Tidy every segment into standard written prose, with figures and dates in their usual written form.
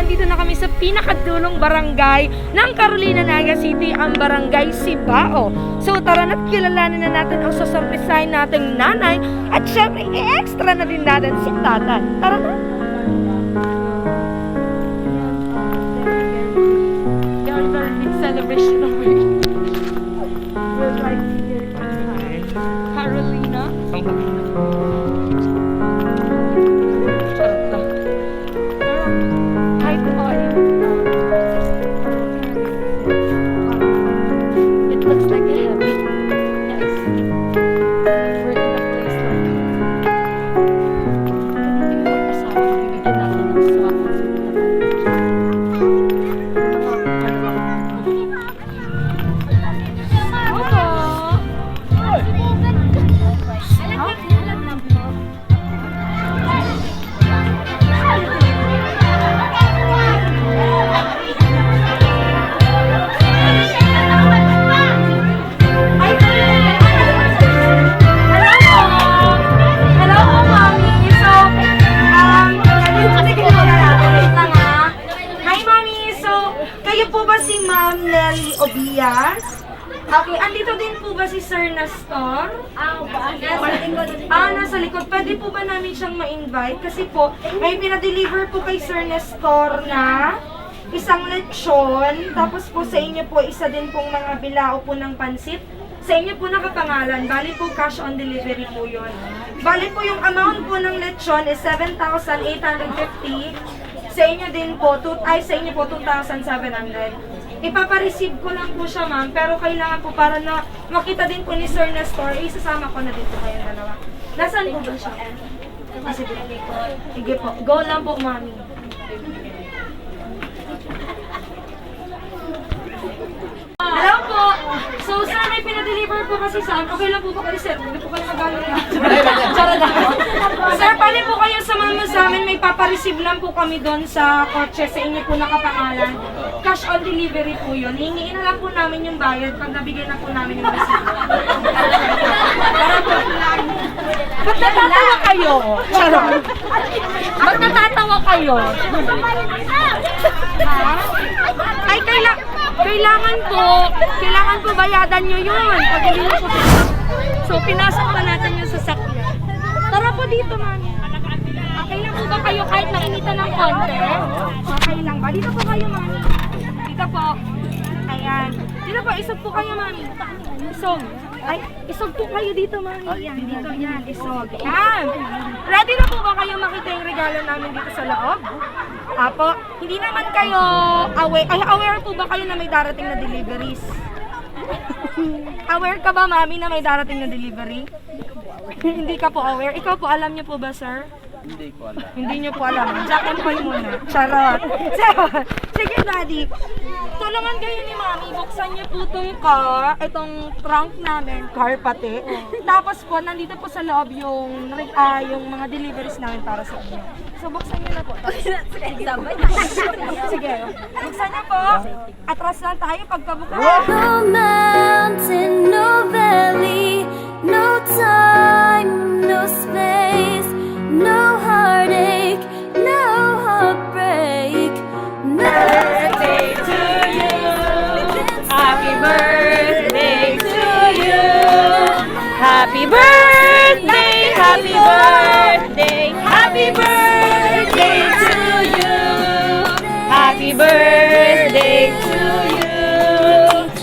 nandito na kami sa pinakadulong barangay ng Carolina, Naga City, ang barangay Siba-o. So tara na't kilalanin na natin ang sasurprisahin nating nanay at syempre i-extra na din natin si tatay. Tara na! There's our big celebration of it. We're right here. Carolina. Hi to all. It looks like a heaven. Yes. We're in a place like bibigyan natin ng swak. Obias. Okay, andito din po ba si Sir Nestor? Nasa likod. Pwede po ba namin siyang ma-invite? Kasi po, may pinadeliver po kay Sir Nestor na isang lechon. Tapos po sa inyo po, isa din pong mga bilao po ng pansit. Sa inyo po nakapangalan. Bali po cash on delivery po yun. Bali po yung amount po ng lechon is 7,850. Sa inyo din po, sa inyo po 2,700. Ipapareceive ko lang po siya, ma'am, pero kailangan po para na makita din po ni Sir Nestor, isasama ko na din po kayong dalawa. Nasaan po ba siya? Sige po, go lang po, mami. Hello po! So, sir, may pinadeliver po kasi sa amin. Okay lang po ba kayo, sir? Hindi po kayo magalit na. Sir, pali po kayo sumama sa amin. May papareceive lang po kami doon sa kotse. Sa inyo po nakapangalan. Cash on delivery po yun. Hingiin na lang po namin yung bayad pag nabigay na po namin yung resibo. Para po lang. Ba't natatawa kayo? Charot. Ba't natatawa kayo? Ha? Ay, kailangan po bayadan nyo yun. Pag hindi nyo po. So, pinasok pa natin yung sasakyan. Tara po dito, mami. Okay lang po ba kayo kahit nainita ng konti? Okay lang ba? Dito po kayo, mami. Dito po. Ayan. Dito po, isog po kayo, mami. Isog. Ay, isog po kayo dito, mami. Yan, dito, yan. Isog. Yan. Ready na po ba kayo makita yung regalo namin dito sa loob? Apo, hindi naman kayo aware po ba kayo na may darating na deliveries? Aware ka ba, mami, na may darating na delivery? Hindi ka po aware. Ikaw po, alam niyo po ba, sir? Hindi ko alam. Hindi niyo po alam. Jack and Paul muna. Charot. Sige, daddy. Tulungan kayo ni mami. Buksan niyo po itong trunk namin, car pati. Tapos po, nandito po sa loob yung mga deliveries namin para sa inyo. So, buksan niyo na po. Sige. Buksan niyo po. Atras lang tayo pagkabukas. No mountain, no valley, no time, no space, no heartache, no heartbreak, no Birthday to you. Happy birthday to you. Happy birthday, happy birthday, happy birthday to you. Happy birthday to you.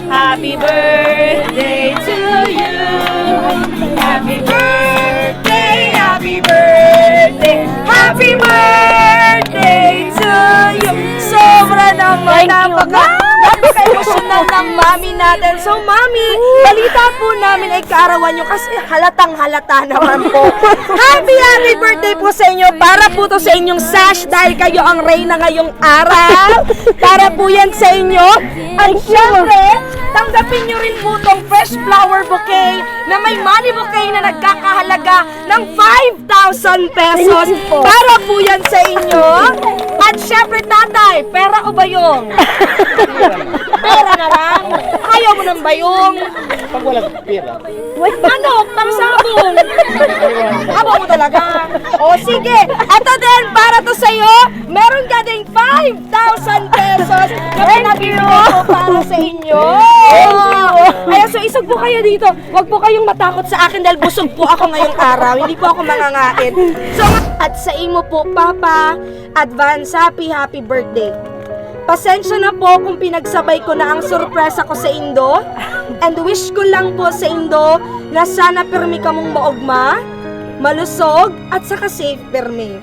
Happy birthday to you. Happy birthday, happy birthday, happy birthday to you. Sobra naman, napaka-emotional ng mami natin. So, mami, balita po namin ay kaarawan nyo kasi halatang-halata naman po. Happy birthday po sa inyo. Para po to sa inyong sash dahil kayo ang reyna ngayong araw. Para po yan sa inyo. At syempre, tanggapin nyo rin po tong fresh flower bouquet na may money bouquet na nagkakahalaga ng 5,000 pesos. Para po yan sa inyo. At syempre, tatay, pera o bayong? Pera na lang. Ayaw mo na lang ba yung... Pag walang pera. Ano? Pangsabong! Aba mo talaga. O sige, ito din, para to sa'yo, meron ka ding 5,000 pesos na pinabili ko para sa inyo. Ayan, so isog po kayo dito. Huwag po kayong matakot sa akin dahil busog po ako ngayong araw. Hindi po ako mangangain. So, at sa imo po, Papa, advance happy birthday. Pasensya na po kung pinagsabay ko na ang sorpresa ko sa Indo. And wish ko lang po sa Indo na sana pirmi ka mong maugma, malusog, at saka safe pirmi.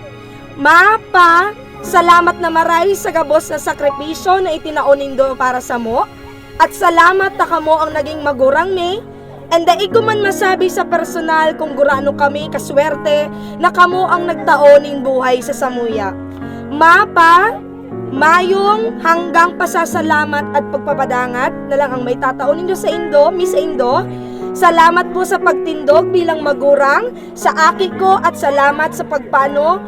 Pa, salamat na maray sa gabos na sakripisyo na itinaon Indo para sa mo. At salamat na kamo ang naging magurang me. And daig ko man masabi sa personal kung gurano kami kaswerte na kamo ang nagtaonin buhay sa Samuya. Pa, mayong hanggang pasasalamat at pagpapadangat na lang ang may tataon ninyo sa Indo, Miss Indo. Salamat po sa pagtindog bilang magurang sa aki ko at salamat sa pagpano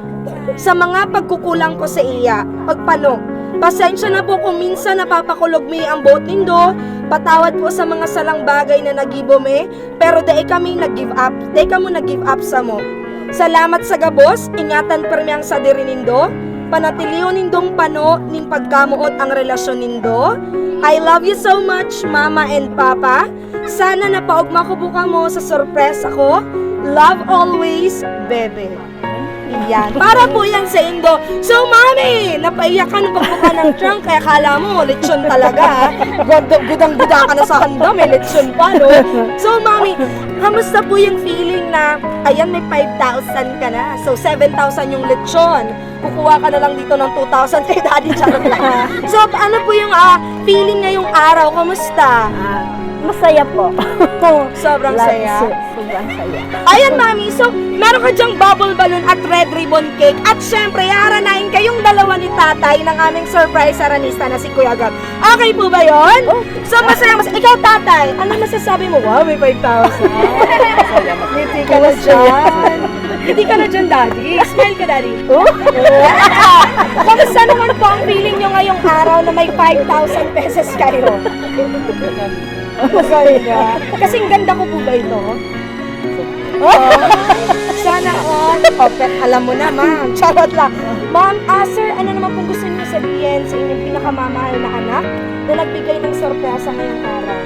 sa mga pagkukulang ko sa iya. Pagpano. Pasensya na po kung minsan napapakulog mi ang boat nindo. Patawad po sa mga salang bagay na nagibo me. Pero dahil kami nag-give up. Dahil kamo nag-give up sa mo. Salamat sa gabos. Ingatan permi ang sa diri nindo. Panatiliw nindong pano ning pagkamuot ang relasyon nindo. I love you so much, Mama and Papa. Sana napaugma ko buka mo sa sorpresa ko. Love always, Bebe. Yan. Para po yan sa Indo. So, Mami, napaiyakan pagbuka ng trunk kaya kala mo, lechon talaga. Gudang-guda ka na sa handa, may lechon pa, no? So, Mami, kamusta po yung feeling na, ayan, may 5,000 ka na. So, 7,000 yung lechon. Kukuha ka na lang dito ng 2,000 kay Daddy Charot. So, ano po yung feeling ngayong araw? Kamusta? Masaya po. Sobrang saya. Sobrang saya. Ayan, Mami. So, meron ka dyang bubble balloon at red ribbon cake. At syempre, haranain kayong dalawa ni Tatay ng aming surprise aranista na si Kuya Gab. Okay po ba yun? Okay. So, masaya. Ikaw, Tatay, ano masasabi mo? Wow, may 5,000. Hindi ka na dyan. Hindi ka na dyan, Daddy. Smile ka, Daddy. Kamusta naman po ang feeling nyo ngayong araw na may 5,000 pesos kayo? Masaya. Kasing ganda ko po ba ito? Sana all. Alam mo na, ma'am. Charot lang. Ma'am, sir, ano naman po gusto niyo sabihin sa inyong pinakamamahal na anak na nagbigay ng sorpresa ngayong araw?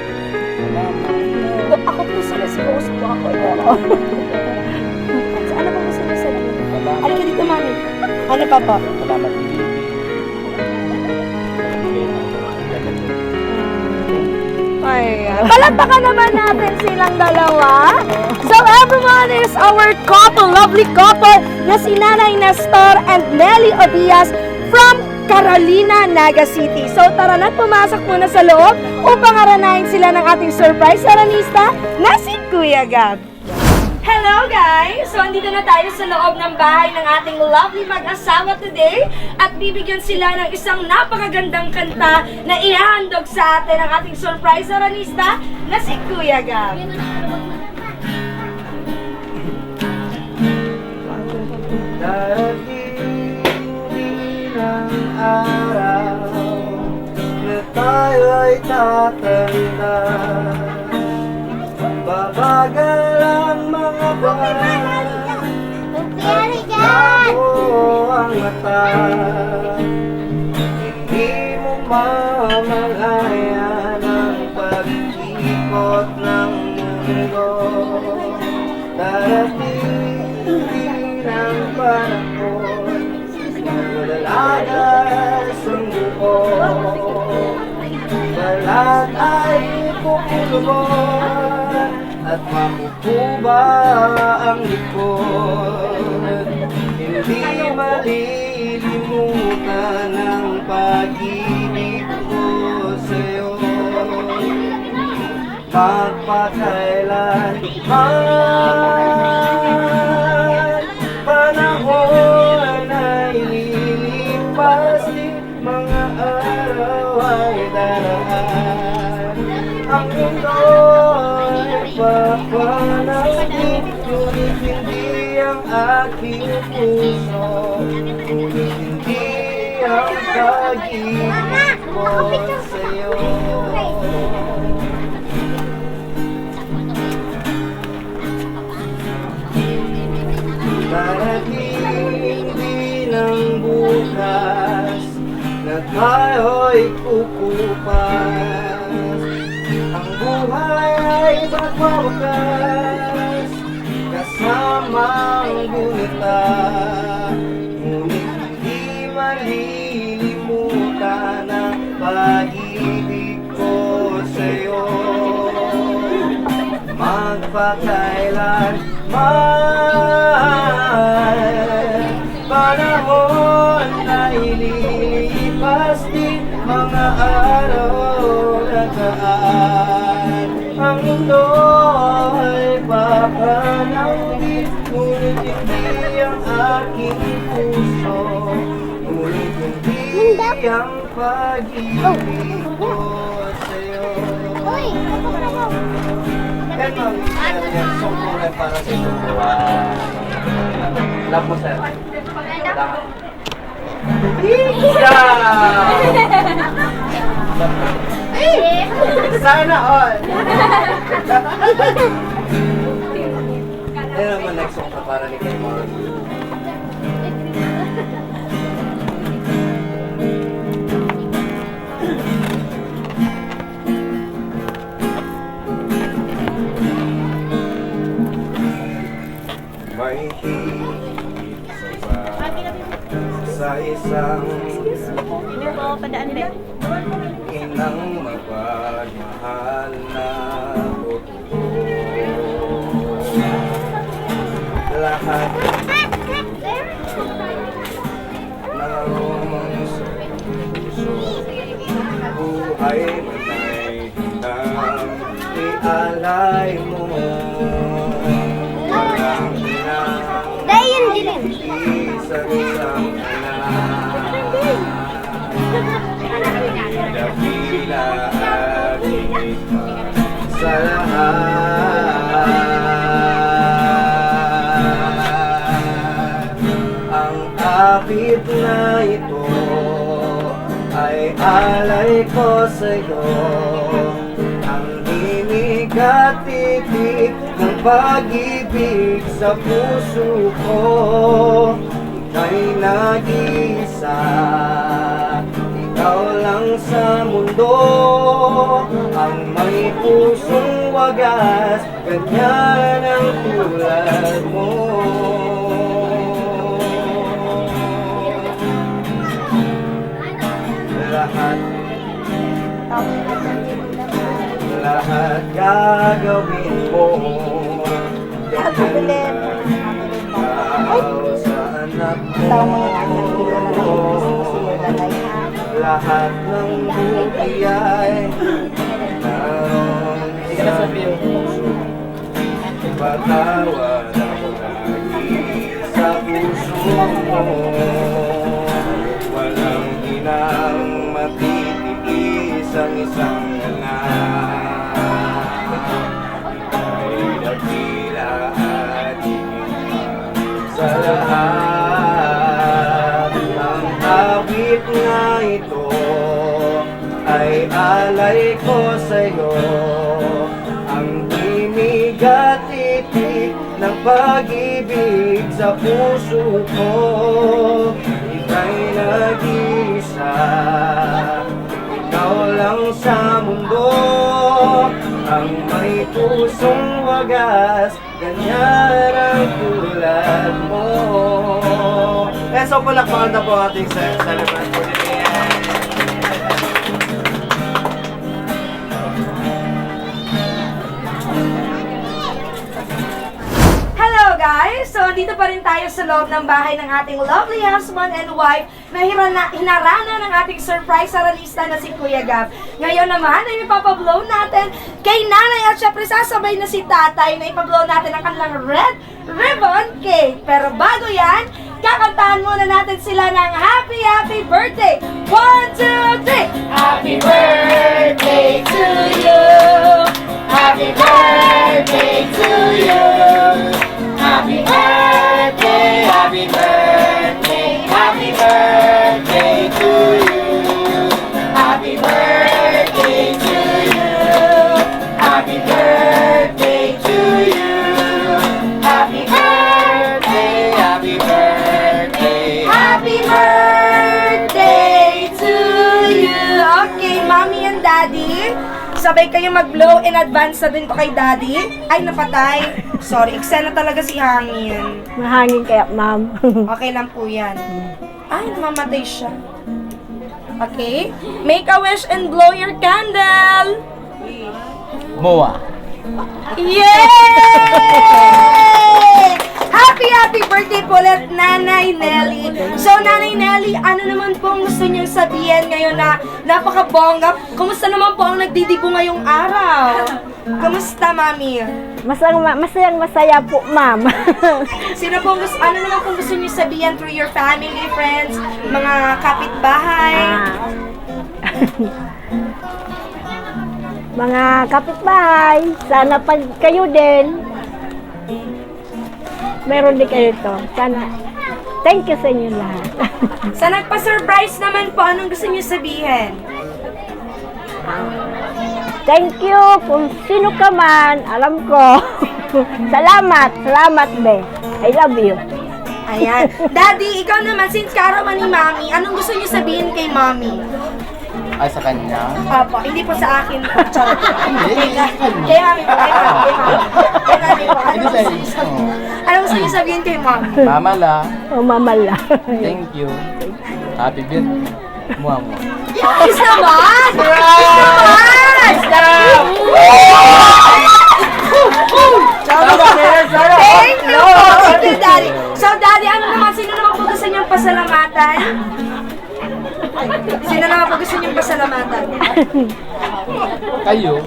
Ako po sila si host po ako. So, ano po gusto niyo sabihin? Alika dito, mami. Ano pa po? Salamat. Ayan. Palakpakan naman natin silang dalawa. So everyone is our couple, lovely couple na si Nanay Nestor and Nelly Obias from Carolina, Naga City. So tara na, pumasok muna sa loob upang aranayin sila ng ating surprise aranista na si Kuya Gab. Hello guys! So andito na tayo sa loob ng bahay ng ating lovely mag-asawa today at bibigyan sila ng isang napakagandang kanta na ihahandog sa atin ng ating surprise aranista na si Kuya Gab. Darating din ang araw na tayo'y tatanda. Babagal ang mga buwan at labo ang mata. Hindi mo mamalayan ang pag-ikot ng mundo. Darating din ang panahon malalagas ang buo. Balat ay kukulubon at makukuba ang likod. Hindi malilimutan ang pag-ibig ko sa'yo. Magpakailanman panahon ay lilipas, di mga araw ay daraan. Ang mundo'y papanahon, ngunit hindi ang aking puso, ngunit hindi ang pag-ibig ko sa'yo. tayo'y kukupas. Ang buhay ay magwawakas kasama ang gunita, ngunit hindi malilimutan ang pag-ibig ko sa'yo. Magpakailanman, panahon na ililipas din, mga araw nagaan. Ang mundo ay papanawin, ngunit hindi ang aking puso, ngunit hindi ang pag-ibig ko sa'yo. Kaya mami, yan, song ko rin para sa iyo. Love mo, sir. Kailangan. Sana all! Yan naman next song na para ni kay Mark. May higit sa isang inang mapagmahal na totoo. Lahat naroon sa puso, buhay man ay hintang ialay mo. Isang-isang dakila at higit pa sa lahat. Ang apit na ito ay alay ko sa'yo, ang himig at titik ng pag-ibig sa puso ko. Ika'y nag-iisa, ikaw lang sa mundo, ang may pusong wagas, ganyan ang tulad mo. Lahat gagawin mo, ganyan ikaw sa anak mo. Lahat ng buhay ay naroon sa puso, patawad ako lagi sa puso mo. Walang ginang matitiis ang isang anak, ay dakila at higit pa sa lahat. Ang awit nga ito ay alay ko sa'yo, ang himig at titik ng pag-ibig sa puso ko. Ika'y nag-iisa, ikaw lang sa mundo, ang may pusong wagas, ganyan ang tulad mo. So palakpakan na po ating celebrant for today. Hello guys! So, dito pa rin tayo sa loob ng bahay ng ating lovely husband and wife na hinarana ng ating surprise aralista na si Kuya Gab. Ngayon naman ay ipapablow natin kay Nanay at syempre sasabay na si Tatay na ipablow natin ang kanilang red ribbon cake. Pero bago yan, kakantahan muna natin sila ng happy, happy birthday! 1, 2, 3! Happy birthday to you! Happy birthday to you! Happy birthday, happy birthday, happy birthday to you. Happy birthday to you. Happy birthday to you. Happy birthday, happy birthday, happy birthday to Sabay kayo mag-blow in advance na din to kay Daddy. Ay, napatay. Sorry, eksena talaga si Hangin. Mahangin kaya, ma'am. Okay lang po yan. Ay, namamatay siya. Okay? Make a wish and blow your candle. Moa. Yay! Happy birthday po ulit, Nanay Nelly. So, Nanay Nelly, ano naman po ang gusto niyong sabihin ngayon na napakabongga? Kumusta naman po ang nagdidibo ngayong araw? Kumusta, Mami? Masaya po, ma'am. Sino po gusto, ano naman po gusto niyo sabihin through your family, friends, mga kapitbahay? Mga kapitbahay, sana pag kayo din, meron din kayo to. Sana, thank you sa inyo lahat. Sa nagpa-surprise naman po, anong gusto niyo sabihin? Thank you kung sino ka man, alam ko. Salamat, be. I love you. Ayan. Daddy, ikaw naman, since karaman ni Mami, anong gusto niyo sabihin kay Mami? Ay, sa kanya? Opo, hindi po sa akin. Charot. Hindi, sa kanya. Kay Mami po, kay Mami po. Hindi sa iyo. Anong gusto niyo sabihin kay Mami? Mamala. O mamala. Thank you. Happy birthday. Mua. Yes naman! Yes naman! Thank you po! Thank you, Daddy. So, Daddy, ano naman, sino naman po gusto niyong pasalamatan? Sino naman po gusto niyong pasalamatan? Kayo.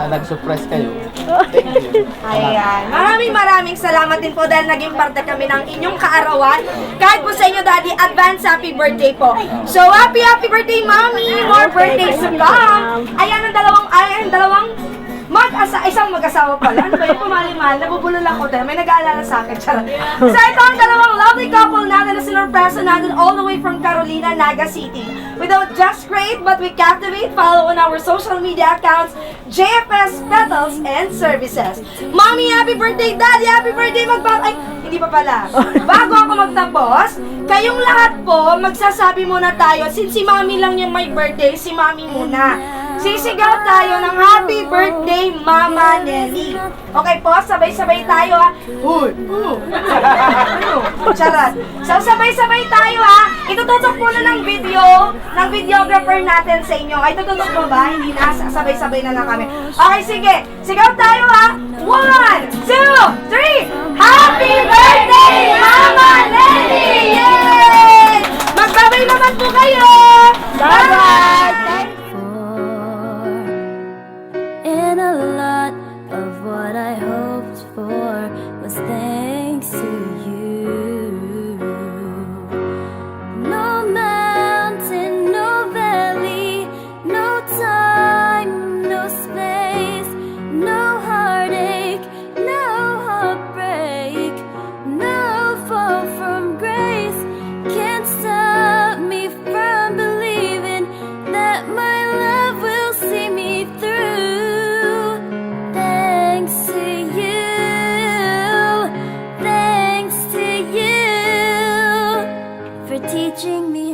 Nag-surprise kayo. Thank you. Ayan. Maraming salamat din po dahil naging parte kami ng inyong kaarawan. Kahit po sa inyo, Daddy, advance happy birthday po. So, happy birthday, Mommy! More birthdays to come! Ayan ang dalawang isang mag-asawa pala. Ano ba yung pumalimal? Nabubulol ako dahil may nag-aalala sa akin. Charot. So, ito ang dalawang lovely couple natin na sinurpresa natin all the way from Carolina, Naga City. Without just great, but we captivate. Follow on our social media accounts, JFS Petals and Services. Mommy, happy birthday! Daddy, happy birthday! Ay, hindi pa pala. Bago ako magtapos, kayong lahat po, magsasabi muna tayo. Since si Mommy lang yung may birthday, si Mommy muna. Sisigaw tayo ng happy birthday, Mama Nelly. Okay po, sabay-sabay tayo ha. Charot. So, sabay-sabay tayo ha. Itututok muna ng video, ng videographer natin sa inyo. Ay, tututok mo ba? Hindi na, sabay-sabay na lang kami. Okay, sige. Sigaw tayo ha. 1, 2, 3. Happy birthday, Mama Nelly! Yay! Magbabay naman po kayo! Bye-bye! And a lot of what I hoped for was thanks to you. No mountain, no valley, no time, no space, no heartache, no heartbreak, no fall from grace can't stop me from believing that my love will see me through. Teaching me